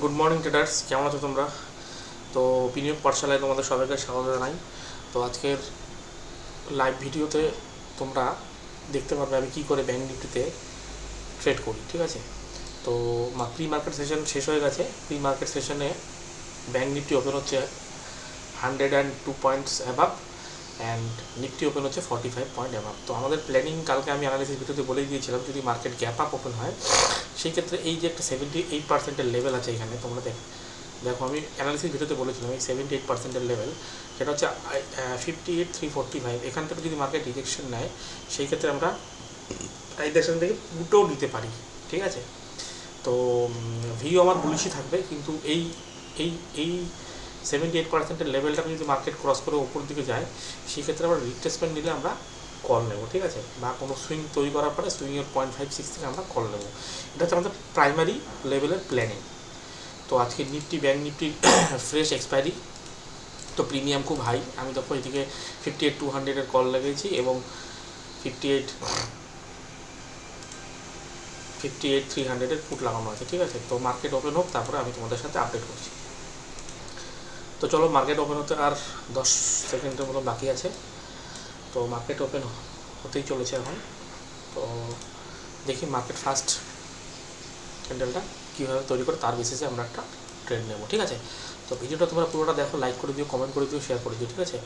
Good morning traders, কেমন আছো তোমরা? তো বিনিয়োগ পাঠশালায় তোমাদের সবাইকে স্বাগত জানাই। তো আজকের লাইভ ভিডিওতে তোমরা দেখতে পারবে আমি কী করে ব্যাঙ্ক নিফটিতে ট্রেড করি, ঠিক আছে? তো প্রি মার্কেট সেশন শেষ হয়ে গেছে। প্রি মার্কেট সেশনে ব্যাঙ্ক নিফটি ওপেন হচ্ছে 102 পয়েন্টস অ্যাভাব অ্যান্ড নিফটি ওপেন হচ্ছে 45 পয়েন্ট অ্যাভাব। তো আমাদের প্ল্যানিং কালকে আমি অ্যানালিসিস ভিডিওতে বলেই দিয়েছিলাম, যদি মার্কেট গ্যাপ আপ ওপেন হয় সেই ক্ষেত্রে এই যে একটা 78% লেভেল আছে এখানে, তোমরা দেখো আমি অ্যানালিসিস ভিডিওতে বলেছিলাম এই 78% লেভেল, সেটা হচ্ছে 58,345। এখান থেকে যদি মার্কেট রিজেকশন নেয় সেই ক্ষেত্রে আমরা রিজেকশন থেকে পুটও নিতে পারি, ঠিক আছে? তো ভিউ আমার বুলিশই থাকবে, কিন্তু এই এই এই 78% লেভেলটাকে যদি মার্কেট ক্রস করে ওপর দিকে যায় সেই ক্ষেত্রে আমরা রিট্রেসমেন্ট নিলে আমরা কল নেব, ঠিক আছে? বা কোনো সুইং তৈরি করার পরে সুইংয়ের 0.56 থেকে আমরা কল নেব। এটা হচ্ছে আমাদের প্রাইমারি লেভেলের প্ল্যানিং। তো আজকে নিফটি ব্যাঙ্ক নিফটির ফ্রেশ এক্সপায়ারি, তো প্রিমিয়াম খুব হাই। আমি তখন এদিকে 58,200 কল লাগিয়েছি এবং 58,300 পুট লাগানো আছে, ঠিক আছে? তো মার্কেট ওপেন হোক, তারপরে আমি তোমাদের সাথে আপডেট করছি। তো চলো, মার্কেট ওপেন হতে আর 10 সেকেন্ডের মতো বাকি আছে। তো মার্কেট ওপেন হতেই চলেছে এখন। তো দেখি মার্কেট ফার্স্ট ক্যান্ডেলটা কীভাবে তৈরি করে, তার বেসিসে আমরা একটা ট্রেড নেব, ঠিক আছে? তো ভিডিওটা তোমরা পুরোটা দেখো, লাইক করে দিও, কমেন্ট করে দিও, শেয়ার করে দিও, ঠিক আছে?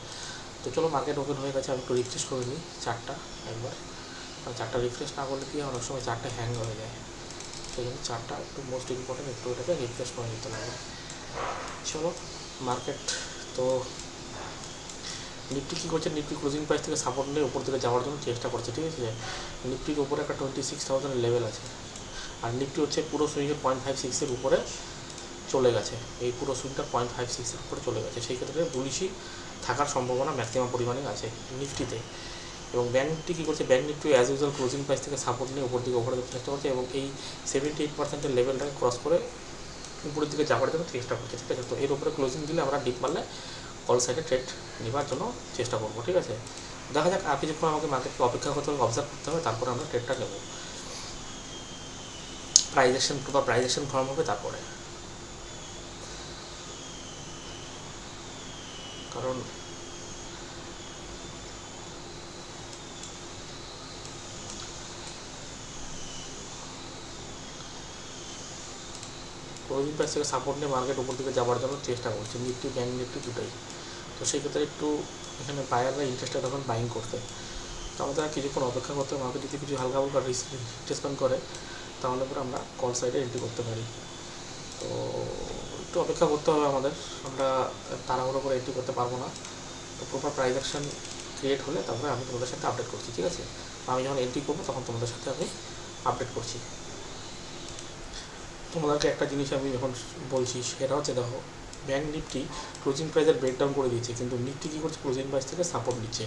তো চলো, মার্কেট ওপেন হয়ে গেছে। আমি একটু রিফ্রেশ করে নিই চারটা একবার। চারটা রিফ্রেশ না করলে কি অনেক সময় চারটা হ্যাং হয়ে যায়, সেই জন্য চারটা একটু মোস্ট ইম্পর্টেন্ট, একটু এটাকে রিফ্রেশ করে নিতে লাগে। চলো মার্কেট, তো নিফটি কী করছে, নিফটি ক্লোজিং প্রাইস থেকে সাপোর্ট নিয়ে উপর দিকে যাওয়ার জন্য চেষ্টা করছে, ঠিক আছে? নিফটির উপরে একটা 26,000 লেভেল আছে, আর নিফটি হচ্ছে পুরো সুইংয়ের 0.56-এর উপরে চলে গেছে। এই পুরো সুইংটা 0.56-এর উপরে চলে গেছে, সেই ক্ষেত্রে বুলিশি থাকার সম্ভাবনা ম্যাক্সিমাম পরিমাণে আছে নিফটিতে। এবং ব্যাঙ্ক নিফটি কী করছে, bank Nifty as usual closing price থেকে সাপোর্ট নিয়ে উপর দিকে যেতে চেষ্টা করছে এবং এই 78%-এর লেভেলটাকে ক্রস করে উপরের দিকে যাওয়ার জন্য চেষ্টা করছে, ঠিক আছে? তো এর উপরে ক্লোজিং দিলে আমরা ডিপ মারলে অল সাইডে ট্রেড নেওয়ার জন্য চেষ্টা করবো, ঠিক আছে? দেখা যাক, আর কিছুক্ষণ আমাকে মার্কেটকে অপেক্ষা করতে হবে, অবজার্ভ করতে হবে, তারপরে আমরা ট্রেডটা নেব। প্রাইজেকশন ফর্ম হবে তারপরে, কারণ ক্লোজিং প্রাইস থেকে সাপোর্ট নিয়ে মার্কেট উপর দিকে যাওয়ার জন্য চেষ্টা করছে, নিফটি ব্যাঙ্ক নিফটি দুটোই। তো সেই ক্ষেত্রে একটু এখানে বায়াররা ইন্টারেস্টেড তখন বাইং করতে, তো আমাদের আর কিছুক্ষণ অপেক্ষা করতে হবে। মার্কেট যদি কিছু হালকা হালকা রিট্রেসমেন্ট করে তাহলে পরে আমরা কল সাইডে এন্ট্রি করতে পারি। তো একটু অপেক্ষা করতে হবে আমাদের, আমরা তাড়াহুড়ো করে এন্ট্রি করতে পারবো না। তো প্রপার প্রাইস অ্যাকশন ক্রিয়েট হলে তারপরে আমি তোমাদের সাথে আপডেট করছি, ঠিক আছে? আমি যখন এন্ট্রি করবো তখন তোমাদের সাথে আমি আপডেট করছি। তোমাদেরকে একটা জিনিস আমি যখন বলছি সেটা হচ্ছে, দেখো ব্যাঙ্ক নিফটি ক্লোজিং প্রাইসের ব্রেকডাউন করে দিয়েছে, কিন্তু নিফটি কী করছে, ক্লোজিং প্রাইস থেকে সাপোর্ট নিচ্ছে।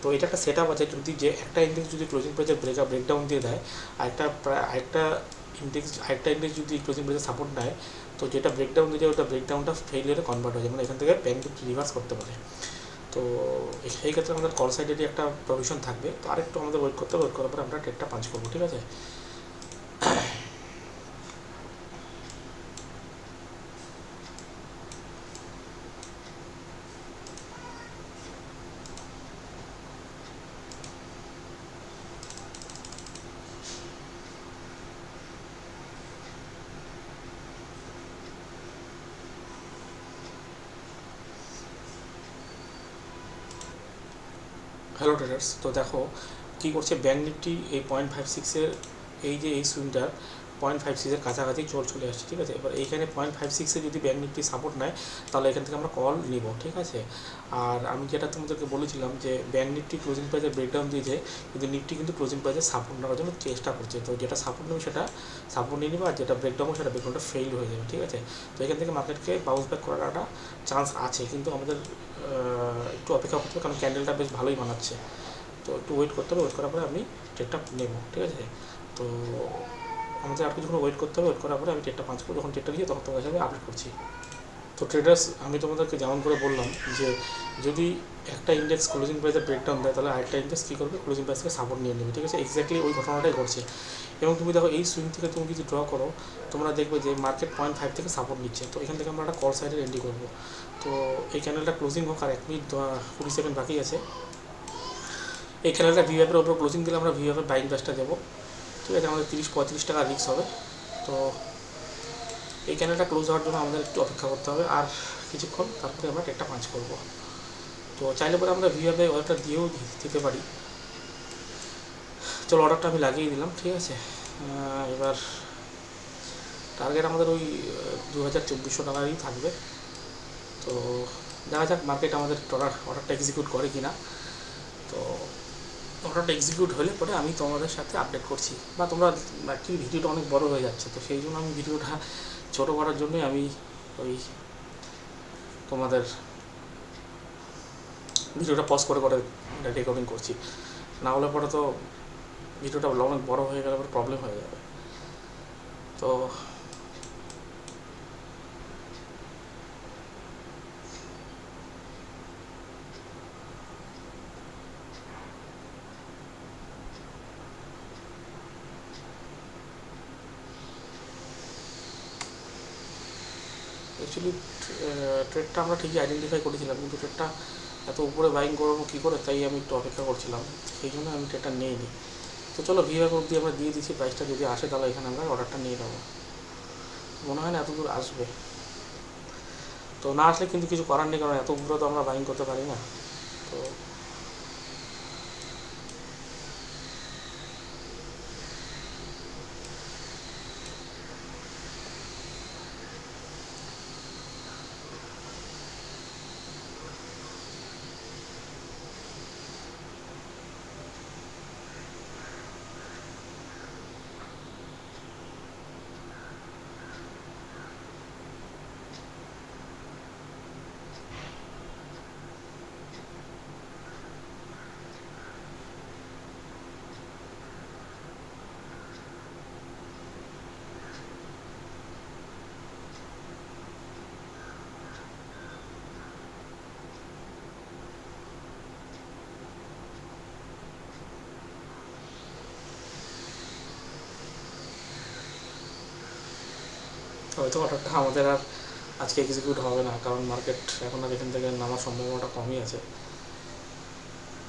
তো এটা একটা সেট আপ আছে, যদি যে একটা ইন্ডেক্স যদি ক্লোজিং প্রাইসের ব্রেকডাউন দিয়ে দেয়, আরেকটা ইন্ডেক্স যদি ক্লোজিং প্রাইসের সাপোর্ট নেয়, তো যেটা ব্রেকডাউন দিয়ে ওটা ব্রেকডাউনটা ফেইলিয়ারে কনভার্ট হয়ে যায়, মানে এখান থেকে ব্যাঙ্ক নিফটি রিভার্স করতে পারে। তো সেই ক্ষেত্রে আমাদের কল সাইডেরই একটা প্রভিশন থাকবে। তো আরেকটু আমাদের ওয়েট করতে হবে, ওয়েট করার পরে আমরা ট্রেডটা পাঞ্চ করবো, ঠিক আছে? হ্যালো ট্রেডার্স, তো দেখো কী করছে ব্যাঙ্ক নিফটি এই 0.56-এর এই সুইংটার 0.56-এর কাছাকাছি চলে আসছে, ঠিক আছে? এবার এইখানে 0.56-এ যদি ব্যাঙ্ক নিফটি সাপোর্ট নেয় তাহলে এখান থেকে আমরা কল নিব, ঠিক আছে? আর আমি যেটা তোমাদেরকে বলেছিলাম যে ব্যাঙ্ক নিফটি ক্লোজিং প্রাইসের ব্রেকডাউন দিয়েছে, কিন্তু নিফটি কিন্তু ক্লোজিং প্রাইসে সাপোর্ট নেওয়ার জন্য চেষ্টা করছে। তো যেটা সাপোর্ট নেবে সেটা সাপোর্ট নিয়ে নেবে, আর যেটা ব্রেকডাউন সেটা ব্রেকডাউনটা ফেল হয়ে যাবে, ঠিক আছে? তো এখান থেকে মার্কেটকে বাউন্স ব্যাক করার একটা চান্স আছে, কিন্তু আমাদের একটু অপেক্ষা করতে হবে, কারণ ক্যান্ডেলটা বেশ ভালোই বানাচ্ছে। তো একটু ওয়েট করতে হবে, ওয়েট করার পরে আমি ট্রেডটা নেব, ঠিক আছে? তো আমাদের আর কিছুক্ষণ ওয়েট করতে হবে, ওয়েট করার পরে আমি ট্রেডটা পাঁচ করবো। যখন ট্রেডটা নিয়ে তখন তোমার কাছে আমি আপডেট করছি। তো ট্রেডার্স, আমি তোমাদেরকে যেমন করে বললাম যে যদি একটা ইন্ডেক্স ক্লোজিং প্রাইসের ব্রেকডাউন দেয়, তাহলে আরেকটা ইন্ডেক্স কী করবে, ক্লোজিং প্রাইস থেকে সাপোর্ট নিয়ে নেবে, ঠিক আছে? এক্স্যাক্টলি ওই ঘটনাটাই ঘটছে। এবং তুমি দেখো এই সুইং থেকে তুমি যদি ড্র করো, তোমরা দেখবে যে মার্কেট 0.5 থেকে সাপোর্ট নিচ্ছে। তো এখান থেকে আমরা একটা কল সাইডের এন্ট্রি করবো। তো এই ক্যানেলটা ক্লোজিং হোক, আর 1 মিনিট 20 সেকেন্ড বাকি আছে। এই ক্যানেলটা ভিওএফের ওপর ক্লোজিং দিলে আমরা ভিওএফের বাইং প্রাইসটা দেবো, ঠিক আছে? আমাদের 30-35 টাকা রিস্ক হবে। তো এই ক্যানেলটা ক্লোজ হওয়ার জন্য আমাদের একটু অপেক্ষা করতে হবে আর কিছুক্ষণ, তারপরে আমরা ট্রেডটা পাঞ্চ করবো। তো চাইলে পরে আমরা ভিওএফে অর্ডারটা দিয়েও দিতে পারি। চলো, অর্ডারটা আমি লাগিয়ে দিলাম, ঠিক আছে? এবার টার্গেট আমাদের ওই 2400 টাকারই থাকবে। তো দেখা যাক মার্কেট আমাদের অর্ডারটা এক্সিকিউট করে কি না। তো অর্ডারটা এক্সিকিউট হলে পরে আমি তোমাদের সাথে আপডেট করছি। বা তোমরা অ্যাকচুয়ালি ভিডিওটা অনেক বড় হয়ে যাচ্ছে, তো সেই জন্য আমি ভিডিওটা ছোটো করার জন্যই আমি ওই তোমাদের ভিডিওটা পজ করে করে রেকর্ডিং করছি। না হলে পরে তো ভিডিওটা অনেক বড় হয়ে গেলে পরে প্রবলেম হয়ে যাবে। তো অ্যাকচুয়ালি ট্রেডটা আমরা ঠিকই আইডেন্টিফাই করেছিলাম, কিন্তু ট্রেডটা এত উপরে বাইং করবো কী করে, তাই আমি একটু অপেক্ষা করছিলাম, সেই জন্য আমি ট্রেডটা নিইনি। তো চলো, ভিওএফ অবধি আমরা দিয়ে দিচ্ছি, প্রাইসটা যদি আসে তাহলে এখানে আমরা অর্ডারটা নিয়ে নেবো। মনে হয় না এত দূর আসবে। তো না আসলে কিন্তু কিছু করার নেই, কারণ এত উপরে তো আমরা বাইং করতে পারি না। তো হয়তো অর্ডারটা আমাদের আর আজকে এক্সিকিউট হবে না, কারণ মার্কেট এখন আর এখান থেকে নামার সম্ভাবনাটা কমই আছে।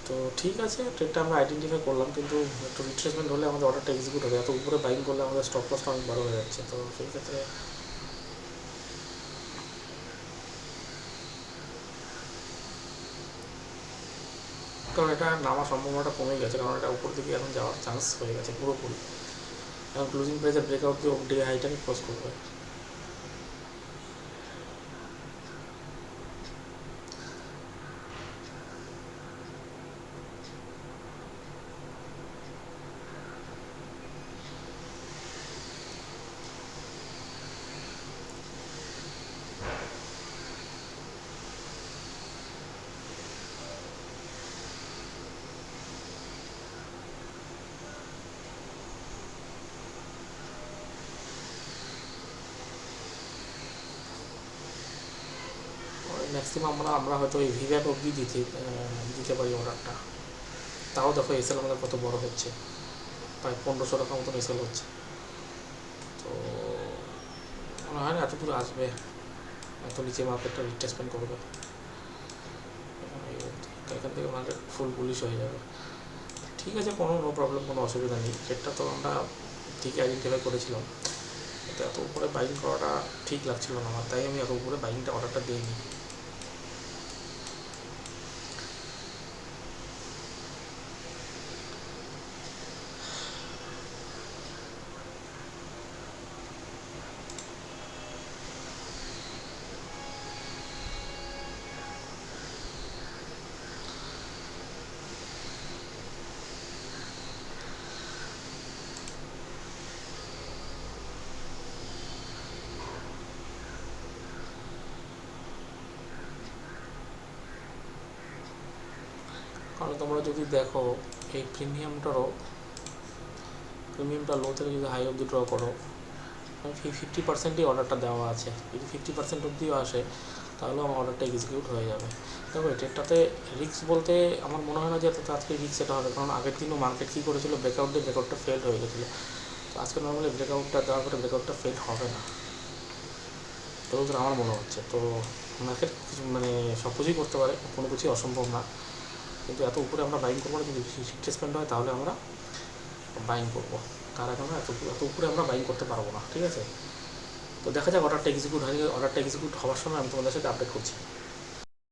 তো ঠিক আছে, ট্রেডটা আমরা আইডেন্টিফাই করলাম, কিন্তু একটু রিট্রেসমেন্ট হলে আমাদের অর্ডারটা এক্সিকিউট হবে। এত উপরে বাইং করলে আমাদের স্টপ লসটা অনেক বড় হয়ে যাচ্ছে। তো সেই ক্ষেত্রে কারণ এটা নামার সম্ভাবনাটা কমে গেছে, কারণ এটা উপর দিকে এখন যাওয়ার চান্স হয়ে গেছে পুরোপুরি। এখন ক্লোজিং প্রাইসের ব্রেকআউট দিয়ে ডে হাইটাকে ক্রস করবে। ম্যাক্সিমাম আমরা হয়তো এই ভিভ্যাপ অবধি দিতে পারি অর্ডারটা। তাও দেখো এসএল আমাদের কত বড় হচ্ছে, প্রায় 1500 টাকা মতন এসএল হচ্ছে। তো মনে হয় না এত দূর আসবে, এত নিচে মার্কেটটা রিট্রেসমেন্ট করবে। এখান থেকে মার্কেট ফুল বুলিশ হয়ে যাবে। ঠিক আছে, কোনো নো প্রবলেম, কোনো অসুবিধা নেই। সেটা তো আমরা ঠিকই আইডেন্টিফাই করেছিলাম, কিন্তু এত উপরে বাইং করাটা ঠিক লাগছিল না আমার, তাই আমি এত উপরে বাইংটা অর্ডারটা দিইনি। কারণ তোমরা যদি দেখো এই প্রিমিয়ামটা লো থেকে যদি হাই অবধি ড্র করো, 50%ই অর্ডারটা দেওয়া আছে, যদি 50% অবধিও আসে তাহলেও আমার অর্ডারটা এক্সিকিউট হয়ে যাবে। তবে ট্রেডটাতে রিস্ক বলতে আমার মনে হয় না যে এত তাড়াতাড়ি রিস্ক সেটা হবে, কারণ আগের দিনও মার্কেট কী করেছিল, ব্রেকআউট দিয়ে ব্রেকআউটটা ফেল্ড হয়ে গেছিলো। তো আজকে নর্মালি ব্রেকআউটটা দেওয়ার পরে ব্রেকআউটটা ফেল্ড হবে না তো আমার মনে হচ্ছে। তো মার্কেট কিছু মানে সব কিছুই করতে পারে, কোনো কিছুই অসম্ভব না, কিন্তু এত উপরে আমরা বাইং করবো না। যদি রিট্রেসমেন্ট হয় তাহলে আমরা বাইং করবো, তার আগে আমরা এত উপরে আমরা বাইং করতে পারবো না, ঠিক আছে। তো দেখা যাক অর্ডারটা এক্সিকিউট হয়ে, অর্ডারটা এক্সিকিউট হওয়ার সময় আমি তোমাদের সাথে আপডেট করছি।